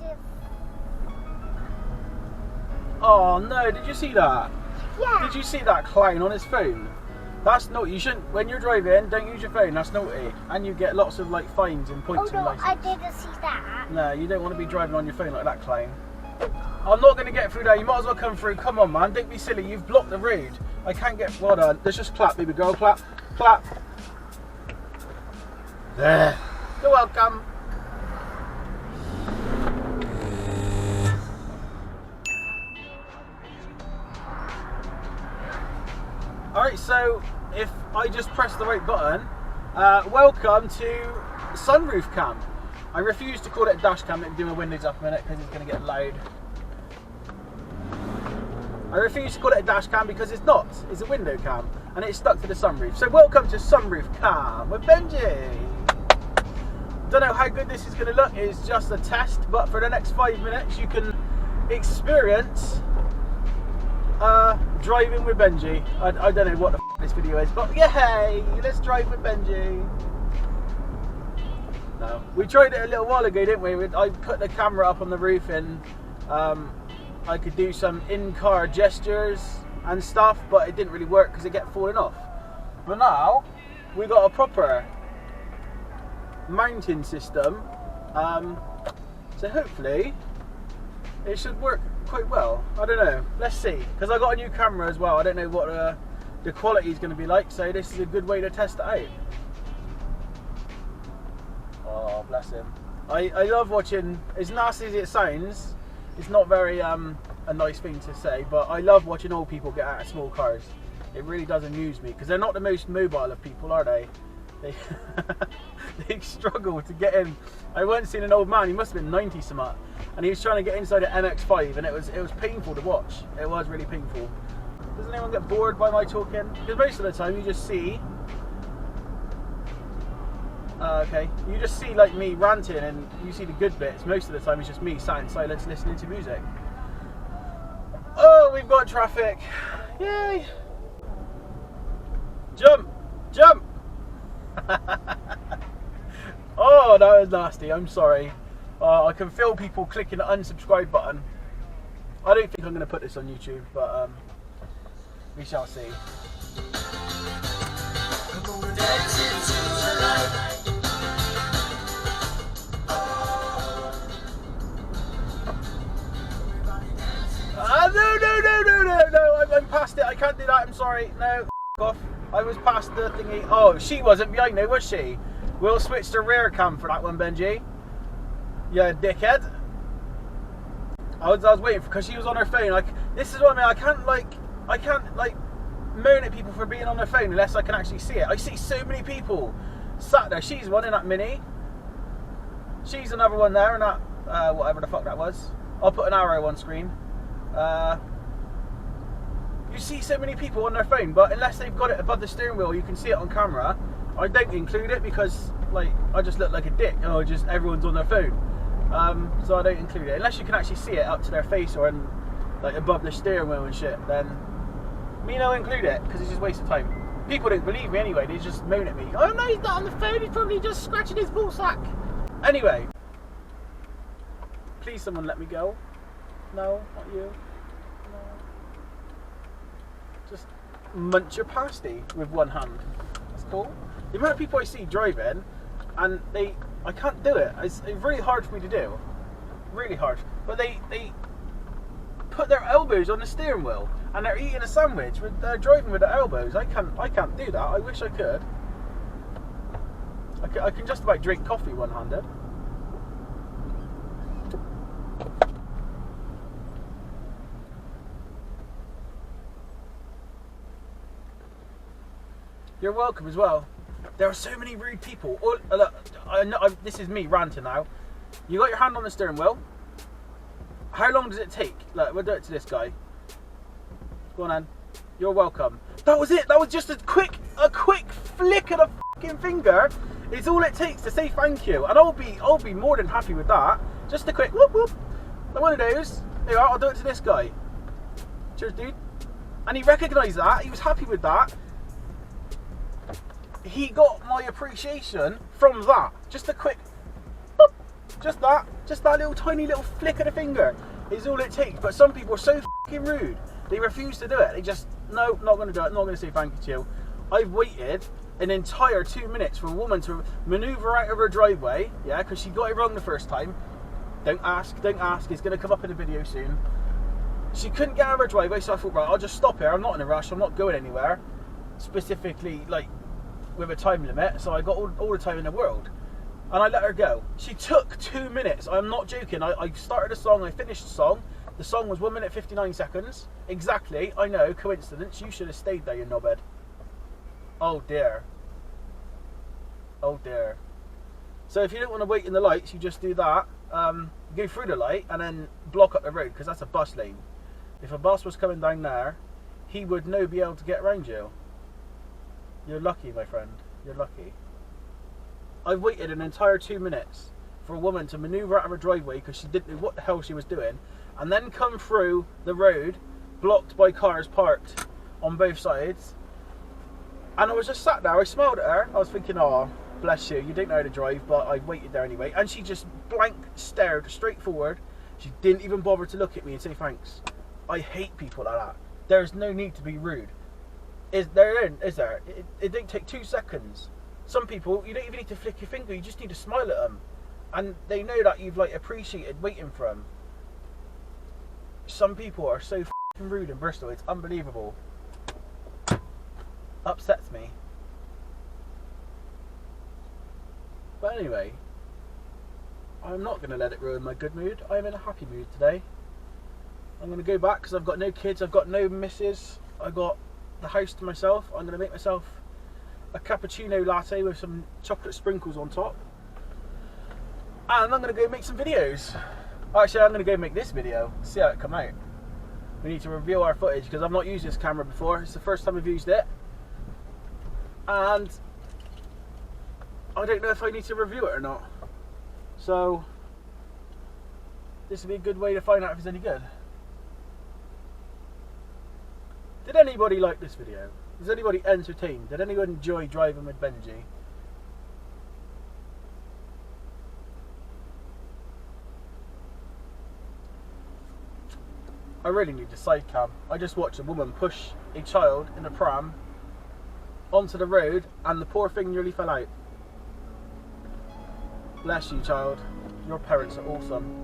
just... Oh no, did you see that? Yeah. Did you see that clown on his phone? That's naughty. You shouldn't, when you're driving, don't use your phone, that's naughty. And you get lots of like fines and points Oh and no, license. I didn't see that. No, you don't want to be driving on your phone like that, clown. I'm not going to get through there, you might as well come through. Come on man, don't be silly, you've blocked the road. I can't get, well done. Let's just clap, baby girl, clap, clap. There. You're welcome. Alright, so if I just press the right button, welcome to sunroof cam. I refuse to call it a dash cam. Let me do my windows up a minute because it's going to get loud. I refuse to call it a dash cam because it's not. It's a window cam and it's stuck to the sunroof. So welcome to sunroof cam with Benji. Don't know how good this is going to look. It's just a test, but for the next 5 minutes you can experience driving with Benji. I don't know what the f this video is, but yay! Let's drive with Benji. No, we tried it a little while ago, didn't we? I put the camera up on the roof and I could do some in-car gestures and stuff, but it didn't really work because it kept falling off. But now we got a proper mounting system, so hopefully it should work quite well. I don't know, let's see, because I got a new camera as well. I don't know what the quality is going to be like, so this is a good way to test it out. Oh bless him. I love watching, as nasty as it sounds, it's not very a nice thing to say, but I love watching old people get out of small cars. It really does amuse me, because they're not the most mobile of people, are they? They struggle to get in. I once seen an old man, he must have been 90 something, and he was trying to get inside an MX-5, and it was painful to watch. It was really painful. Doesn't anyone get bored by my talking? Because most of the time you just see okay, you just see like me ranting and you see the good bits. Most of the time it's just me sat in silence listening to music. Oh, we've got traffic. Yay! Jump! Jump! Oh, that was nasty. I'm sorry. I can feel people clicking the unsubscribe button. I don't think I'm going to put this on YouTube, but we shall see. No, I'm past it. I can't do that. I'm sorry. No, off. I was past the thingy. Oh, she wasn't behind me, was she? We'll switch to rear cam for that one, Benji. Yeah, dickhead. I was waiting because she was on her phone. Like, this is what I mean. I can't like moan at people for being on their phone unless I can actually see it. I see so many people sat there. She's one in that Mini. She's another one there in that whatever the fuck that was. I'll put an arrow on screen. You see so many people on their phone, but unless they've got it above the steering wheel, you can see it on camera. I don't include it because, like, I just look like a dick. Oh, just everyone's on their phone. So I don't include it unless you can actually see it up to their face or in, like above the steering wheel and shit. Then me no include it because it's just a waste of time. People don't believe me anyway. They just moan at me. Oh no, he's not on the phone. He's probably just scratching his ball sack. Anyway, please someone let me go. No, not you. No. Just munch your pasty with one hand. That's cool. The amount of people I see driving, and I can't do it. It's really hard for me to do. Really hard. But they put their elbows on the steering wheel, and they're eating a sandwich. They're driving with their elbows. I can't do that. I wish I could. I can just about drink coffee one-handed. You're welcome as well. There are so many rude people. Oh, look, this is me ranting now. You got your hand on the steering wheel. How long does it take? Look, we'll do it to this guy. Go on, then. You're welcome. That was it. That was just a quick flick of the fucking finger. It's all it takes to say thank you, and I'll be more than happy with that. Just a quick whoop whoop. One of those. There you are. I'll do it to this guy. Cheers, dude. And he recognised that. He was happy with that. He got my appreciation from that. Just a quick boop. Just that little tiny little flick of the finger is all it takes. But some people are so fucking rude. They refuse to do it. They just, no, not going to do it. Not going to say thank you to you. I've waited an entire 2 minutes for a woman to manoeuvre out of her driveway, yeah, because she got it wrong the first time. Don't ask. It's going to come up in the video soon. She couldn't get out of her driveway, so I thought, right, I'll just stop here. I'm not in a rush. I'm not going anywhere, specifically, like, with a time limit, so I got all the time in the world. And I let her go. She took 2 minutes. I'm not joking. I started the song, I finished the song. The song was 1 minute 59 seconds. Exactly. I know, coincidence. You should have stayed there, you knobhead. Oh dear. Oh dear. So if you don't want to wait in the lights, you just do that. Go through the light and then block up the road, because that's a bus lane. If a bus was coming down there, he would no be able to get around you. You're lucky, my friend. You're lucky. I've waited an entire 2 minutes for a woman to manoeuvre out of her driveway because she didn't know what the hell she was doing, and then come through the road blocked by cars parked on both sides. And I was just sat there, I smiled at her, I was thinking, oh, bless you, you don't know how to drive, but I waited there anyway. And she just blank stared straight forward. She didn't even bother to look at me and say thanks. I hate people like that. There's no need to be rude. Is there? It don't take 2 seconds. Some people, you don't even need to flick your finger, you just need to smile at them. And they know that you've like appreciated waiting for them. Some people are so f***ing rude in Bristol, it's unbelievable. Upsets me. But anyway, I'm not going to let it ruin my good mood. I am in a happy mood today. I'm going to go back because I've got no kids, I've got no missus, I've got the house to myself. I'm going to make myself a cappuccino latte with some chocolate sprinkles on top. And I'm going to go make some videos. Actually, I'm going to go make this video, see how it come out. We need to reveal our footage because I've not used this camera before. It's the first time I've used it. And I don't know if I need to review it or not. So this would be a good way to find out if it's any good. Did anybody like this video? Was anybody entertained? Did anyone enjoy driving with Benji? I really need a side cam. I just watched a woman push a child in a pram onto the road and the poor thing nearly fell out. Bless you, child. Your parents are awesome.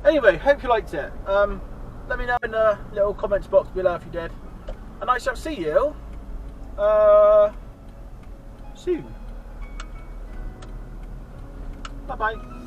Anyway, hope you liked it. Let me know in the little comments box below if you did. And I shall see you soon. Bye bye.